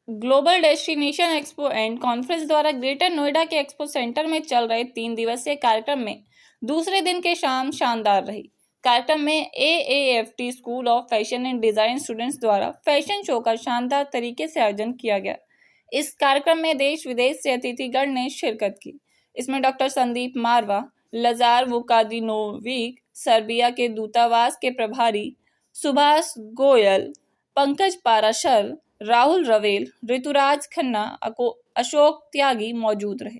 Global destination expo and conference द्वारा greater Noida के expo centre में चल रहे 3 दिवसीय कार्यक्रम में दूसरे दिन के शाम शानदार रही। कार्यक्रम में AAFT school of fashion and design students द्वारा फैशन शो का शानदार तरीके से आयोजन किया गया। इस कार्यक्रम में देश विदेश से अतिथिगण ने शिरकत की। इसमें डॉक्टर संदीप मारवा, लजार वुकादिनोविक, सर्बिया के दूतावास के प्रभारी सुभाष गोयल, पंकज पाराशर, राहुल रवेल, ऋतुराज खन्ना, अशोक त्यागी मौजूद रहे।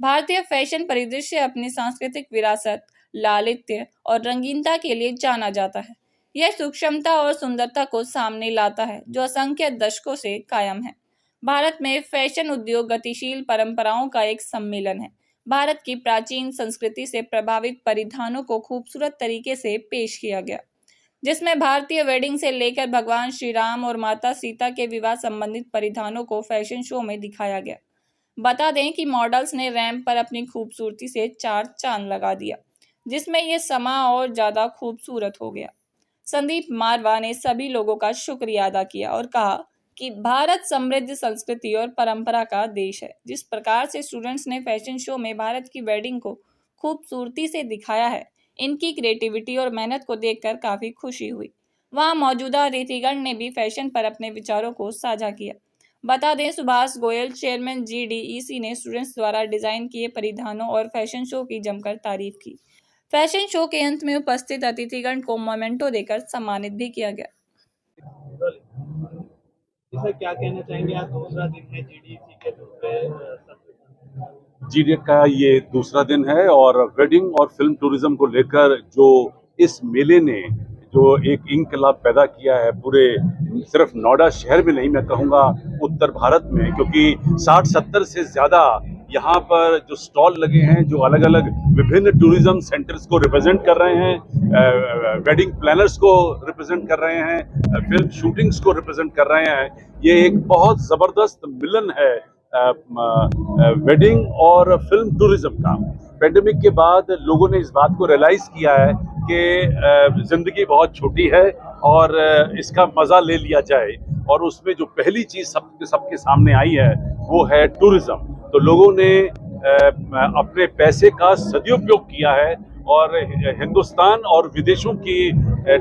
भारतीय फैशन परिदृश्य अपनी सांस्कृतिक विरासत, लालित्य और रंगीनता के लिए जाना जाता है। यह सूक्ष्मता और सुंदरता को सामने लाता है जो असंख्य दशकों से कायम है। भारत में फैशन उद्योग गतिशील परंपराओं का एक सम्मेलन है। भारत की प्राचीन संस्कृति से प्रभावित परिधानों को खूबसूरत तरीके से पेश किया गया, जिसमें भारतीय वेडिंग से लेकर भगवान श्री राम और माता सीता के विवाह संबंधित परिधानों को फैशन शो में दिखाया गया। बता दें कि मॉडल्स ने रैंप पर अपनी खूबसूरती से 4 चांद लगा दिया, जिसमें यह समा और ज्यादा खूबसूरत हो गया। संदीप मारवा ने सभी लोगों का शुक्रिया अदा किया और कहा कि भारत समृद्ध संस्कृति और परंपरा का देश है। जिस प्रकार से स्टूडेंट्स ने फैशन शो में भारत की वेडिंग को खूबसूरती से दिखाया है, इनकी क्रिएटिविटी और मेहनत को देखकर काफी खुशी हुई। वहां मौजूदा अतिथिगण ने भी फैशन पर अपने विचारों को साझा किया। बता दें, सुभाष गोयल, चेयरमैन GDEC, ने स्टूडेंट्स द्वारा डिजाइन किए परिधानों और फैशन शो की जमकर तारीफ की। फैशन शो के अंत में उपस्थित अतिथिगण को मोमेंटो देकर सम्मानित भी किया गया। सर, क्या कहना चाहेंगे? आज दूसरा दिन है GDEC के GDEC का ये दूसरा दिन है और वेडिंग और फिल्म टूरिज्म को लेकर जो इस मेले ने जो एक इंकलाब पैदा किया है पूरे सिर्फ नोएडा शहर में नहीं, मैं कहूँगा उत्तर भारत में, क्योंकि 60-70 से ज़्यादा यहाँ पर जो स्टॉल लगे हैं जो अलग अलग विभिन्न टूरिज्म सेंटर्स को रिप्रेजेंट कर रहे हैं, वेडिंग प्लानर्स को रिप्रेजेंट कर रहे हैं, फिल्म शूटिंग्स को रिप्रेजेंट कर रहे हैं। ये एक बहुत ज़बरदस्त मिलन है वेडिंग और फिल्म टूरिज्म का। पेंडेमिक के बाद लोगों ने इस बात को रियलाइज किया है कि जिंदगी बहुत छोटी है और इसका मजा ले लिया जाए, और उसमें जो पहली चीज सबके सामने आई है वो है टूरिज्म। तो लोगों ने अपने पैसे का सदुपयोग किया है और हिंदुस्तान और विदेशों की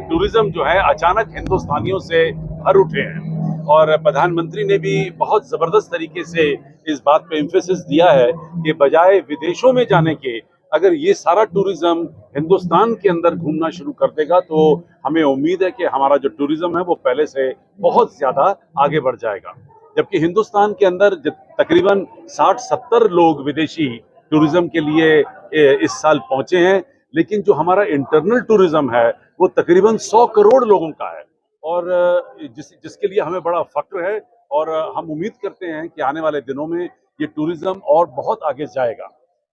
टूरिज्म जो है अचानक हिंदुस्तानियों से भर उठे हैं। और प्रधानमंत्री ने भी बहुत जबरदस्त तरीके से इस बात पे एम्फेसिस दिया है कि बजाय विदेशों में जाने के अगर ये सारा टूरिज्म हिंदुस्तान के अंदर घूमना शुरू कर देगा तो हमें उम्मीद है कि हमारा जो टूरिज्म है वो पहले से बहुत ज्यादा आगे बढ़ जाएगा। जबकि हिंदुस्तान के अंदर तकरीबन 60-70 लोग विदेशी टूरिज्म के लिए इस साल पहुंचे हैं, लेकिन जो हमारा इंटरनल टूरिज्म है वो तकरीबन 100 करोड़ लोगों का है और जिसके लिए हमें बड़ा फक्र है। और हम उम्मीद करते हैं कि आने वाले दिनों में ये टूरिज्म और बहुत आगे जाएगा।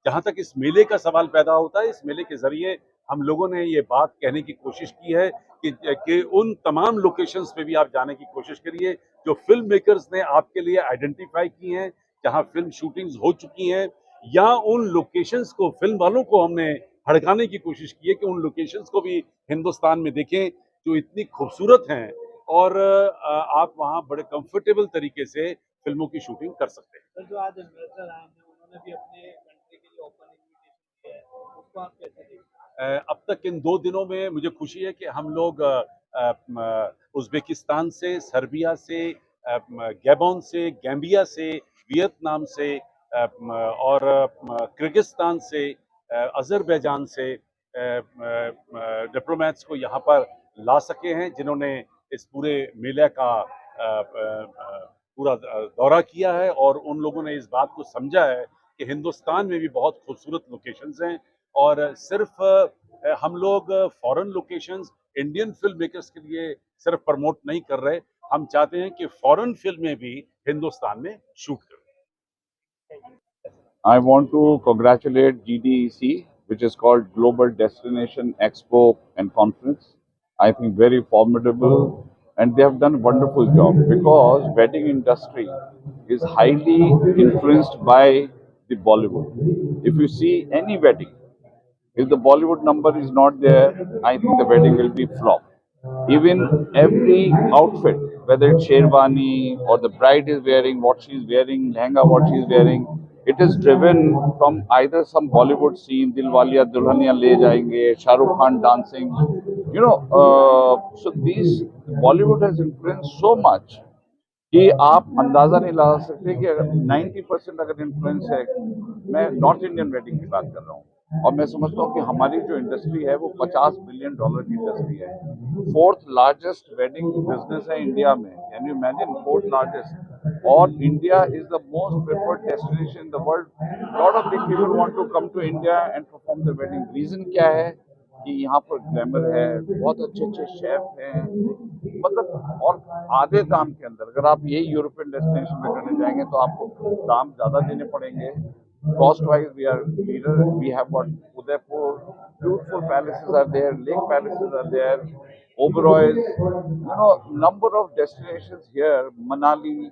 जहाँ तक इस मेले का सवाल पैदा होता है, इस मेले के जरिए हम लोगों ने ये बात कहने की कोशिश की है कि उन तमाम लोकेशंस पे भी आप जाने की कोशिश करिए जो फिल्म मेकर्स ने आपके लिए आइडेंटिफाई की हैं, जहाँ फिल्म शूटिंग्स हो चुकी हैं, या उन लोकेशंस को फिल्म वालों को हमने भड़काने की कोशिश की है कि उन लोकेशंस को भी हिंदुस्तान में देखें जो इतनी खूबसूरत हैं और आप वहाँ बड़े कंफर्टेबल तरीके से फिल्मों की शूटिंग कर सकते हैं। जो आज एम्बेसडर आए हैं उन्होंने भी अपने कंट्री के लिए ओपन इनविटेशन दिया है, उसको आप कैसे देखते हैं? अब तक इन 2 दिनों में मुझे खुशी है कि हम लोग उज़्बेकिस्तान से, सर्बिया से, गैबोन से, गैम्बिया से, वियतनाम से और किर्गिस्तान से, अज़रबैजान से डिप्लोमेट्स को यहाँ पर ला सके हैं, जिन्होंने इस पूरे मेले का पूरा दौरा किया है और उन लोगों ने इस बात को समझा है कि हिंदुस्तान में भी बहुत खूबसूरत लोकेशंस हैं और सिर्फ हम लोग foreign locations Indian film makers के लिए सिर्फ प्रमोट नहीं कर रहे, हम चाहते हैं कि फॉरेन फिल्में भी हिंदुस्तान में शूट करें। I want to congratulate GDEC, which is called Global Destination Expo and Conference. I think very formidable, and they have done a wonderful job because wedding industry is highly influenced by the Bollywood. If you see any wedding, if the Bollywood number is not there, I think the wedding will be flop. Even every outfit, whether it's sherwani or the bride is wearing what she's wearing, lehenga what she's wearing, it is driven from either some Bollywood scene, Dilwaliya Dulhaniya Le Jayenge, Shah Rukh Khan dancing, so these Bollywood has influenced so much कि आप अंदाजा नहीं लगा सकते कि अगर 90% अगर influence है, मैं नॉर्थ इंडियन वेडिंग की बात कर रहा हूँ और मैं समझता हूँ कि हमारी जो इंडस्ट्री है वो $50 बिलियन की इंडस्ट्री है, फोर्थ लार्जेस्ट वेडिंग बिजनेस है इंडिया में, can you imagine, fourth largest, और India is the most preferred destination in the world, lot of big people want to come to India and perform the wedding, reason क्या है कि यहाँ पर glamour है, बहुत अच्छे अच्छे शेफ हैं, मतलब, और आधे दाम के अंदर अगर आप यही यूरोपियन डेस्टिनेशन में करने जाएंगे तो आपको दाम ज्यादा देने पड़ेंगे. Cost wise, we are leader. We have got Udaipur, beautiful palaces are there, lake palaces are there, Oberoi's, number of destinations here, Manali,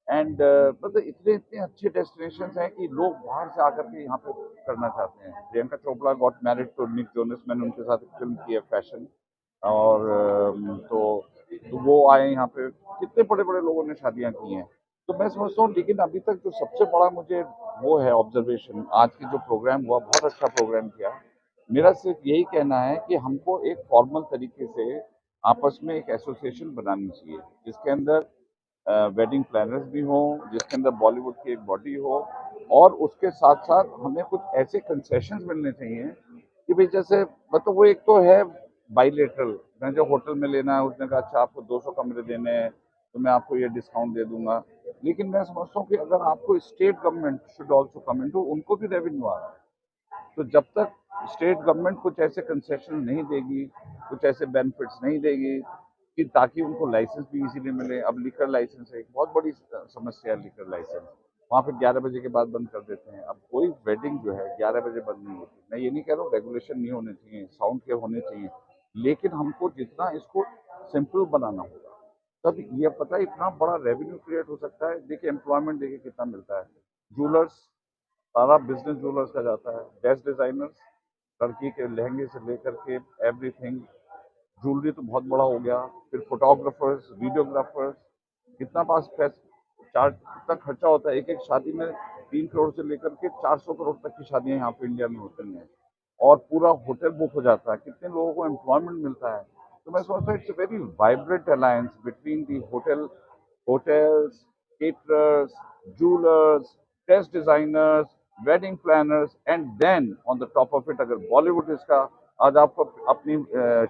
and मतलब इतने इतने अच्छे डेस्टिनेशन हैं कि लोग बाहर से आकर के यहाँ पे करना चाहते हैं. Priyanka Chopra got married to Nick Jonas, मैंने उनके साथ एक फिल्म की है फैशन, और तो वो आए यहाँ पे, कितने बड़े बड़े लोगों ने शादियाँ की हैं. तो मैं समझता हूँ, लेकिन अभी तक जो सबसे बड़ा मुझे वो है ऑब्जर्वेशन, आज की जो प्रोग्राम हुआ, बहुत अच्छा प्रोग्राम किया. मेरा सिर्फ यही कहना है कि हमको एक फॉर्मल तरीके से आपस में एक एसोसिएशन बनानी चाहिए जिसके अंदर वेडिंग प्लानर्स भी हों, जिसके अंदर बॉलीवुड की एक बॉडी हो, और उसके साथ साथ हमें कुछ ऐसे कंसेशंस मिलने चाहिए कि भाई जैसे, मतलब वो एक तो है बाइलेटरल, मैं जो होटल में लेना है उसने कहा अच्छा आपको 200 कमरे देने हैं तो मैं आपको ये डिस्काउंट दे दूंगा, लेकिन मैं समझता हूँ कि अगर आपको state government should also come into, उनको भी रेवेन्यू आ रहा है, तो जब तक स्टेट गवर्नमेंट कुछ ऐसे कंसेशन नहीं देगी, कुछ ऐसे बेनिफिट्स नहीं देगी कि ताकि उनको लाइसेंस भी इजीली मिले. अब लीकर लाइसेंस है, एक बहुत बड़ी समस्या है लीकर लाइसेंस, वहाँ पे 11 बजे के बाद बंद कर देते हैं. अब कोई वेडिंग जो है 11 बजे बंद नहीं होती. मैं ये नहीं कह रहा हूँ रेगुलेशन नहीं होने चाहिए, साउंड के होने चाहिए, लेकिन हमको जितना इसको सिंपल बनाना होगा, तब ये पता है इतना बड़ा रेवेन्यू क्रिएट हो सकता है. देखिए एम्प्लॉयमेंट देखिए कितना मिलता है, जूलर्स, सारा बिजनेस जूलर्स का जाता है, बेस्ट डिजाइनर्स, लड़की के लहंगे से लेकर के एवरीथिंग, ज्वेलरी तो बहुत बड़ा हो गया, फिर फोटोग्राफर्स, वीडियोग्राफर्स, कितना पास चार्ज, कितना खर्चा होता है. एक एक शादी में 3 करोड़ से लेकर के 400 करोड़ तक की शादियां यहाँ पे इंडिया में होती हैं, और पूरा होटल बुक हो जाता है, कितने लोगों को एम्प्लॉयमेंट मिलता है. तो मैं सोचता हूँ it's a very vibrant alliance between the hotels, caterers, jewelers, dress designers, wedding planners, and then on the top of it अगर बॉलीवुड इसका, आज आपको अपनी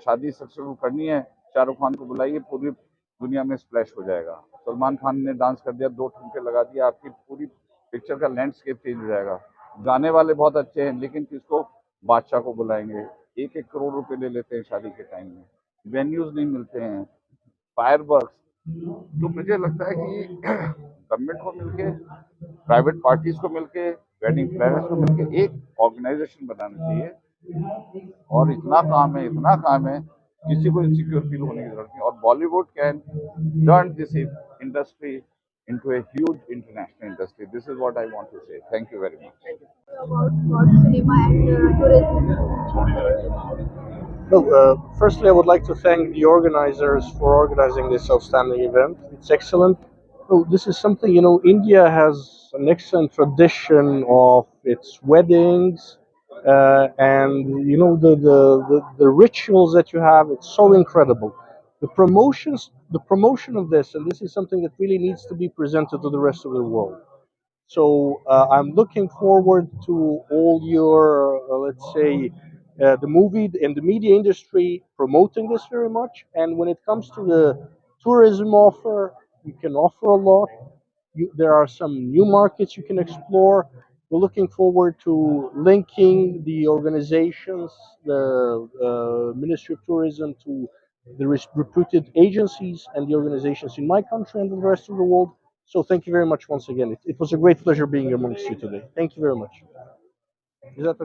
शादी सक्सेसफुल करनी है, शाहरुख खान को बुलाइए, पूरी दुनिया में स्प्लैश हो जाएगा. सलमान खान ने डांस कर दिया, 2 ठुमके लगा दिया, आपकी पूरी पिक्चर का लैंडस्केप चेंज हो जाएगा. गाने वाले बहुत अच्छे हैं, लेकिन किसको, बादशाह को बुलाएंगे, 1-1 करोड़ रुपए ले लेते हैं शादी के टाइम में, वेन्यूज नहीं मिलते हैं, फायरवर्क्स. तो मुझे लगता है कि गवर्नमेंट को मिलके, प्राइवेट पार्टीज को मिलके, वेडिंग प्लानर्स को मिलके एक ऑर्गेनाइजेशन बनाना चाहिए. और इतना काम है, किसी को इनसिक्योर फील होने की जरूरत नहीं. और Bollywood can turn this industry into a huge international industry. This is what I want to say. Thank you very much. About cinema and tourism. Well, firstly, I would like to thank the organizers for organizing this outstanding event. It's excellent. Well, this is something, India has an excellent tradition of its weddings, and the rituals that you have. It's so incredible. The promotion of this, and this is something that really needs to be presented to the rest of the world. So I'm looking forward to all your, let's say, the movie and the media industry promoting this very much. And when it comes to the tourism offer, you can offer a lot. There are some new markets you can explore. We're looking forward to linking the organizations, the Ministry of Tourism, to the reputed agencies and the organizations in my country and in the rest of the world. So thank you very much once again. It was a great pleasure being amongst you today. Thank you very much. Is that